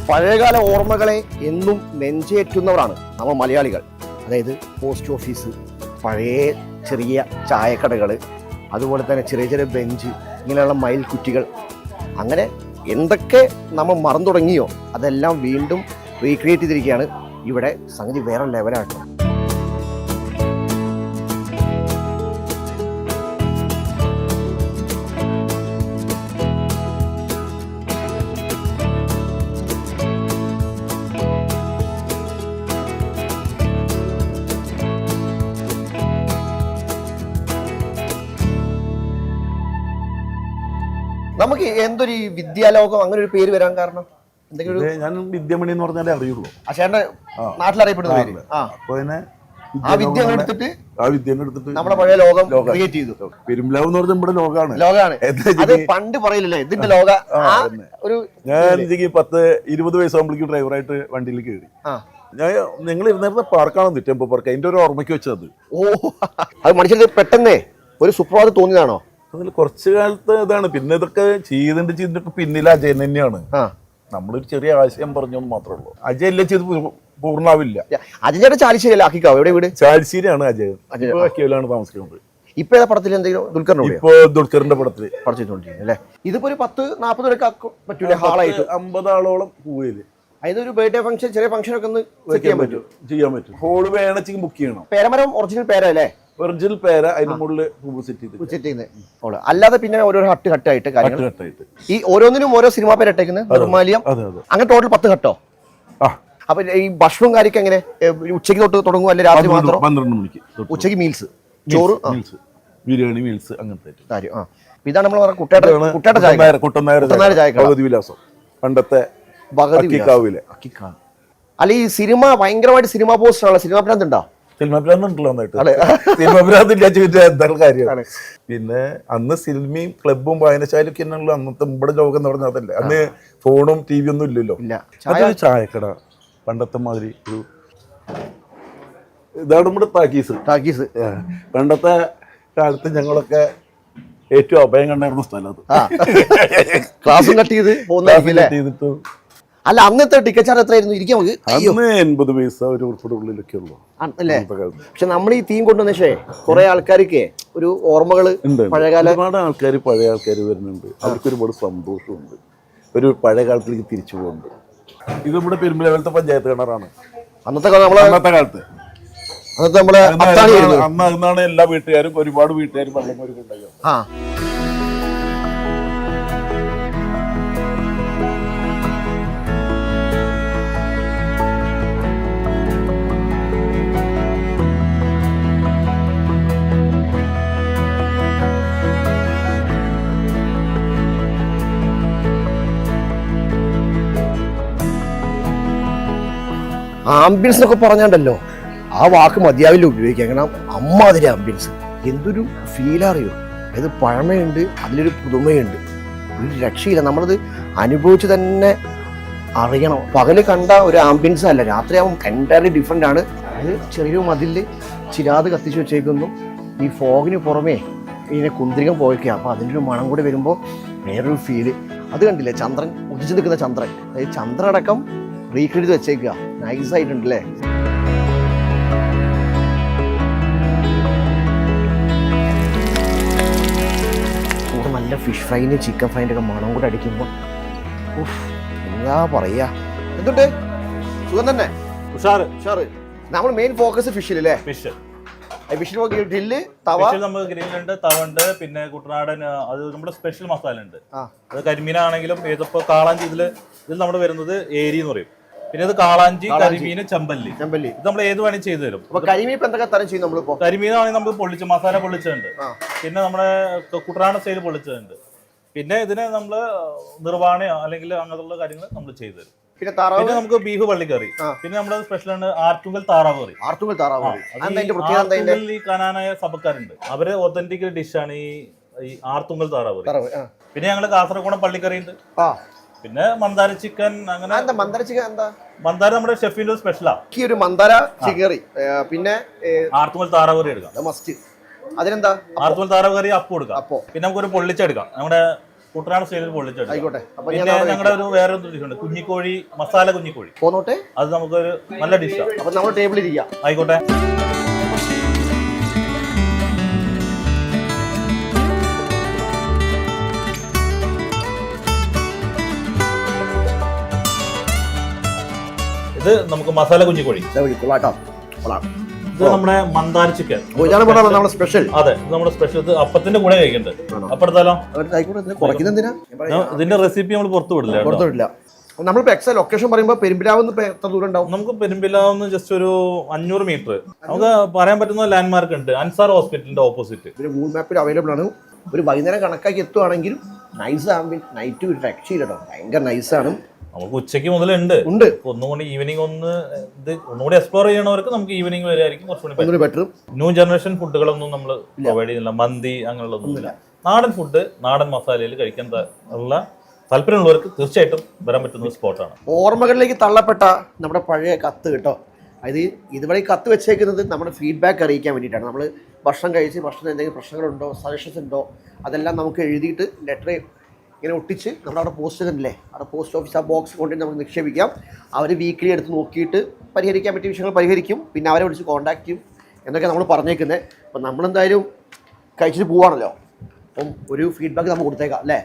പഴയകാല ഓർമ്മകളെ എന്നും നെഞ്ചേറ്റുന്നവരാണ് നമ്മൾ മലയാളികൾ. അതായത് പോസ്റ്റ് ഓഫീസ്, പഴയ ചെറിയ ചായക്കടകൾ, അതുപോലെ തന്നെ ചെറിയ ചെറിയ ബെഞ്ച്, ഇങ്ങനെയുള്ള മയിൽക്കുറ്റികൾ, അങ്ങനെ എന്തൊക്കെ നമ്മൾ മറന്നു തുടങ്ങിയോ അതെല്ലാം വീണ്ടും റീക്രിയേറ്റ് ചെയ്തിരിക്കുകയാണ്. ഇവിടെ സംഗതി വേറെ ലെവലാണ്. നമുക്ക് എന്തൊരു വിദ്യാലോകം അങ്ങനെ ഒരു പേര് വരാൻ കാരണം എന്തെങ്കിലും? ഞാൻ വിദ്യമണി എന്ന് പറഞ്ഞാലേ അറിയുള്ളൂ. അച്ഛന്റെ നാട്ടിൽ അറിയപ്പെടുന്ന പേര്. അപ്പൊ അതിനെ ആ വിദ്യ എടുത്തിട്ട് നമ്മുടെ പഴയ ലോകം ക്രിയേറ്റ് ചെയ്തു. പെരുമ്പിലാവ് എന്ന് പറഞ്ഞാൽ നമ്മുടെ ലോകമാണ്. അത് പണ്ട് പറയില്ലല്ലേ ഇതിന്റെ ലോക. ഞാൻ 10-20 വയസ്സാകുമ്പോഴേക്കും ഡ്രൈവറായിട്ട് വണ്ടിയിൽ കയറി. ഞാൻ നിങ്ങൾ ഇരുന്നിരുന്ന പാർക്കാണെന്ന് ടെമ്പോ പാർക്ക്, അതിന്റെ ഒരു ഓർമ്മയ്ക്ക് വെച്ചത്. ഓ, അത് മനുഷ്യർക്ക് പെട്ടെന്നേ ഒരു സുപ്രഭാതം തോന്നിയതാണോ? അതിൽ കുറച്ചു കാലത്ത് ഇതാണ്. പിന്നെ ഇതൊക്കെ ചെയ്തിട്ട് പിന്നിൽ അജയൻ തന്നെയാണ്. നമ്മളൊരു ചെറിയ ആശയം പറഞ്ഞോന്ന് മാത്രമേ ഉള്ളൂ. അജയ് എല്ലാം ചെയ്ത് പൂർണ്ണാവില്ല. അജയന്റെ ചാലിശ്ശേരി ആക്കിക്കാവോ? എവിടെ വീട്? ചാലിശ്ശേരിയാണ് അജയൻ. അക്കിയിലാണ് താമസിക്കുന്നത്. ഇപ്പൊ ഏതാ പടത്തിൽ എന്തെങ്കിലും ദുൽഖറിന്റെ പടത്തിൽ അല്ലേ? ഇതിപ്പോ ഒരു 10-40 പറ്റൂലേ ഹാളായിട്ട്? 50 ആളോളം പോയില്. അതിനൊരു ബർത്ത്ഡേ ഫംഗ്ഷൻ, ചെറിയ ഫംഗ്ഷൻ ഒക്കെ ഒന്ന് ചെയ്യാൻ പറ്റും. ഹോള് വേണമെങ്കിൽ ബുക്ക് ചെയ്യണം. പേരമരം ഒറിജിനൽ പേരല്ലേ? ഒറിജിനൽ പേര അതിന് മുകളിൽ സെറ്റ് ചെയ്ത്. അല്ലാതെ പിന്നെ ഓരോ ഹട്ടായിട്ട് കാര്യങ്ങൾ. ഈ ഓരോന്നിനും ഓരോ സിനിമ പേര് ഇട്ടേക്കുന്നത്. നിർമ്മാല്യം അങ്ങനെ ടോട്ടൽ 10 ഹട്ടോ. അപ്പൊ ഈ ഭക്ഷണവും കാര്യമൊക്കെ എങ്ങനെ? ഉച്ചയ്ക്ക് തൊട്ട് തുടങ്ങും അല്ലെ രാത്രി മാത്രം? 12 മണിക്ക് ഉച്ചയ്ക്ക് മീൽസ്, ചോറ്, ബിരിയാണി, മീൽസ്, അങ്ങനത്തെ കാര്യം. ഇതാണ് നമ്മൾ കുട്ടനാട് ചായ വിലാസം, പണ്ടത്തെ അല്ല. ഈ സിനിമ ഭയങ്കരമായിട്ട് സിനിമ പോസ്റ്റർ ആണ്. സിനിമ ഭ്രാന്ത് ഉണ്ടോ? സിനിമ എന്താണ് കാര്യം? പിന്നെ അന്ന് സിനിമയും ക്ലബും വായനശാലയും ഒക്കെ അന്നത്തെ നമ്മുടെ ലോകം എന്ന് പറഞ്ഞാൽ അതല്ലേ. അന്ന് ഫോണും ടി വി ഒന്നും ഇല്ലല്ലോ. ചായക്കട പണ്ടത്തെ മാതിരി ഒരു ഇതാണ് നമ്മുടെ ടാക്കീസ്. പണ്ടത്തെ കാലത്ത് ഞങ്ങളൊക്കെ ഏറ്റവും അഭയം കണ്ടായിരുന്ന സ്ഥലം അത്. ക്ലാസ്സും കട്ട് ചെയ്തിട്ട്. അല്ല, അന്നത്തെ ടിക്കറ്റ് ചാർജ് എത്രയായിരുന്നു? ഇരിക്കാൻ നമുക്ക് അന്ന് 80 പൈസ ഒരു ഉൾപ്പെടെ ഉള്ളൂ അല്ലേ? പക്ഷെ നമ്മൾ ഈ തീം കൊണ്ടുവന്നേ കുറെ ആൾക്കാർക്ക് ഒരു ഓർമ്മകള് പഴയകാല ഒരുപാട് പഴയ ആൾക്കാർ വരുന്നുണ്ട്. അവർക്ക് ഒരുപാട് സന്തോഷമുണ്ട്. ഒരു പഴയ കാലത്തിലേക്ക് തിരിച്ചു പോകുന്നുണ്ട്. ഇത് നമ്മുടെ പെരുമ്പിലാവിലത്തെ പഞ്ചായത്ത് കിണറാണ്. അന്നത്തെ കാലത്ത് അന്നാണ് എല്ലാ വീട്ടുകാരും ഒരുപാട് വീട്ടുകാരും വെള്ളം കോരി കൊണ്ടുപോയി. ആംബിയൻസ് എന്നൊക്കെ പറഞ്ഞാണ്ടല്ലോ, ആ വാക്ക് മതിയാവില്ല ഉപയോഗിക്കാൻ. കാരണം അമ്മാതിരി ആംബിയൻസ്, എന്തൊരു ഫീൽ അറിയോ? അതായത് പഴമയുണ്ട്, അതിലൊരു പുതുമയുണ്ട്, ഒരു രക്ഷയില്ല. നമ്മളത് അനുഭവിച്ച് തന്നെ അറിയണം. പകല് കണ്ട ഒരു ആംബിയൻസ് അല്ല, രാത്രിയാകുമ്പോൾ എൻറ്റയർലി ഡിഫറെൻ്റ് ആണ്. അത് ചെറിയൊരു മതിലിൽ ചിരാത് കത്തിച്ച് വെച്ചേക്കുന്നു. ഈ ഫോഗിന് പുറമേ ഇങ്ങനെ കുന്തിരികം പോയിക്കുക. അപ്പോൾ അതിൻ്റെ ഒരു മണം കൂടി വരുമ്പോൾ വേറൊരു ഫീല്. അത് കണ്ടില്ലേ, ചന്ദ്രൻ ഉദിച്ചു നിൽക്കുന്ന ചന്ദ്രൻ. അതായത് ചന്ദ്രനടക്കം റീക്രിയേറ്റ് വെച്ചേക്കുക. നൈസായിട്ടുണ്ടല്ലേ? കൂടെ നല്ല ഫിഷ് ഫ്രൈന് ചിക്കൻ ഫ്രൈൻ്റെ ഒക്കെ മണം കൂടെ അടിക്കുമ്പോൾ എന്താ പറയാ, എന്തുണ്ട് സുഖം തന്നെ. ഉഷാറ്. നമ്മൾ മെയിൻ ഫോക്കസ് ഫിഷിലല്ലേ? ഫിഷിൽ ഗ്രില്ല്, തവ, ഗ്രില്ലുണ്ട്, തവ ഉണ്ട്, പിന്നെ കുട്ടനാടൻ അത് നമ്മുടെ സ്പെഷ്യൽ മസാല ഉണ്ട്. അത് കരിമീനാണെങ്കിലും ഏതിപ്പോ കാളാഞ്ചി ഇതിൽ നമ്മുടെ വരുന്നത് ഏരി എന്ന് പറയും. പിന്നെ ഇത് കാളാഞ്ചി, കരിമീന്, ചെമ്പല്ലി. ഇത് നമ്മൾ ഏത് വേണമെങ്കിൽ ചെയ്തു തരും. കരിമീനാണെങ്കിൽ നമുക്ക് പൊള്ളിച്ച് മസാല പൊള്ളിച്ചതുണ്ട്. പിന്നെ നമ്മുടെ കുട്ടനാടൻ സ്റ്റൈൽ പൊള്ളിച്ചതുണ്ട്. പിന്നെ ഇതിന് നമ്മള് നിർവാണയോ അല്ലെങ്കിൽ അങ്ങനെയുള്ള കാര്യങ്ങൾ നമ്മൾ ചെയ്തു തരും. പിന്നെ നമുക്ക് ബീഫ് പള്ളിക്കറി. പിന്നെ നമ്മുടെ സ്പെഷ്യൽ ആണ് ആർത്തുങ്കൽ താറാവ് കറി. ഈ കനാനായ സഭക്കാരുണ്ട്, അവര് ഒത്തന്റിക് ഡിഷാണ് ഈ ആർത്തുങ്കൽ താറാവ് കറി. പിന്നെ ഞങ്ങള് കാസർഗോഡ് പള്ളിക്കറി ഉണ്ട്. പിന്നെ മന്ദാര ചിക്കൻ. അങ്ങനെ മന്ദാര നമ്മുടെ ഷെഫിന്റെ സ്പെഷ്യലാ. ഒരു മന്ദാര ചിക്കൻ, പിന്നെ ആർത്തുങ്കൽ താറാവ് കറി എടുക്കാം. അതിനെന്താ? ആർത്തുങ്കൽ താറാവ് കറി അപ്പം എടുക്കാം. പിന്നെ നമുക്കൊരു പൊള്ളിച്ചെടുക്കാം. നമ്മുടെ കുട്ടനാട് സ്റ്റൈലിൽ പൊള്ളിച്ചെടുക്കാം. ആയിക്കോട്ടെ. അപ്പൊ പിന്നെ ഞങ്ങളുടെ ഒരു വേറെ ഡിഷുണ്ട്, കുഞ്ഞിക്കോഴി, മസാല കുഞ്ഞിക്കോഴി. പോന്നോട്ടെ, അത് നമുക്കൊരു നല്ല ഡിഷാണ്. അപ്പൊ നമ്മൾ ടേബിളിൽ ഇരിക്കാം. ആയിക്കോട്ടെ. ഇത് നമുക്ക് മസാല കുഞ്ഞിക്കോഴി. ഇത് നമ്മുടെ മന്ദാരി ചിക്കൻ. നമ്മുടെ സ്പെഷ്യൽ. അതെ, ഇത് നമ്മുടെ സ്പെഷ്യൽ. ഇത് അപ്പത്തിന്റെ കൂടെ കഴിക്കുന്നുണ്ട്. അപ്പെടുത്താലോ? ഇതിന്റെ റെസിപ്പി നമ്മൾ പുറത്തു വിടില്ല. നമ്മളിപ്പോ എക്സാ ലൊക്കേഷൻ പറയുമ്പോൾ പെരുമ്പിലാവുന്ന എത്ര ദൂരം ഉണ്ടാവും? നമുക്ക് പെരുമ്പിലാവുന്ന ജസ്റ്റ് ഒരു 500 മീറ്റർ നമുക്ക് പറയാൻ പറ്റുന്ന ലാൻഡ്മാർക്ക് ഉണ്ട്. അൻസാർ ഹോസ്പിറ്റലിന്റെ ഓപ്പോസിറ്റ്. ഒരു ഗൂഗിൾ മാപ്പിൽ അവൈലബിൾ ആണ്. ഒരു വൈകുന്നേരം കണക്കാക്കി എത്തുവാണെങ്കിൽ നൈസ് ആകുമ്പോൾ നൈറ്റ് ഒരു രക്ഷയില്ല കേട്ടോ, ഭയങ്കര നൈസാണ്. നമുക്ക് ഉച്ചയ്ക്ക് മുതലുണ്ട്. ഒന്നുകൊണ്ട് ഈവനിങ് ഒന്നുകൂടി എക്സ്പ്ലോർ ചെയ്യണവർക്ക് നമുക്ക് ഈവനിങ് വരെ ആയിരിക്കും കുറച്ചുകൂടി ബെറ്റർ. ന്യൂ ജനറേഷൻ ഫുഡുകളൊന്നും നമ്മൾ പ്രൊവൈഡ് ചെയ്യുന്നില്ല. മന്തി അങ്ങനെയുള്ളതൊന്നുമില്ല. നാടൻ ഫുഡ് നാടൻ മസാലയിൽ കഴിക്കാൻ ഉള്ള താല്പര്യമുള്ളവർക്ക് തീർച്ചയായിട്ടും വരാൻ പറ്റുന്ന സ്പോട്ടാണ്. ഓർമ്മകളിലേക്ക് തള്ളപ്പെട്ട നമ്മുടെ പഴയ കത്ത് കേട്ടോ. അതായത് ഇതുവരെ കത്ത് വെച്ചേക്കുന്നത് നമ്മുടെ ഫീഡ്ബാക്ക് അറിയിക്കാൻ വേണ്ടിയിട്ടാണ്. നമ്മൾ ഭക്ഷണം കഴിച്ച് ഭക്ഷണത്തിൽ എന്തെങ്കിലും പ്രശ്നങ്ങളുണ്ടോ, സജഷൻസ് ഉണ്ടോ, അതെല്ലാം നമുക്ക് എഴുതിയിട്ട് ലെറ്റർ ഇങ്ങനെ ഒട്ടിച്ച് നമ്മളവിടെ പോസ്റ്റ് ചെയ്തിട്ടില്ലേ, അവിടെ പോസ്റ്റ് ഓഫീസ് ആ ബോക്സ് കൊണ്ട് നമുക്ക് നിക്ഷേപിക്കാം. അവർ വീക്കിലി എടുത്ത് നോക്കിയിട്ട് പരിഹരിക്കാൻ പറ്റിയ വിഷയങ്ങൾ പരിഹരിക്കും. പിന്നെ അവരെ വിളിച്ച് കോൺടാക്ട് ചെയ്യും എന്നൊക്കെ നമ്മൾ പറഞ്ഞേക്കുന്നത്. അപ്പം നമ്മളെന്തായാലും കഴിച്ചിട്ട് പോവാണല്ലോ, അപ്പം ഒരു ഫീഡ്ബാക്ക് നമുക്ക് കൊടുത്തേക്കാം അല്ലേ?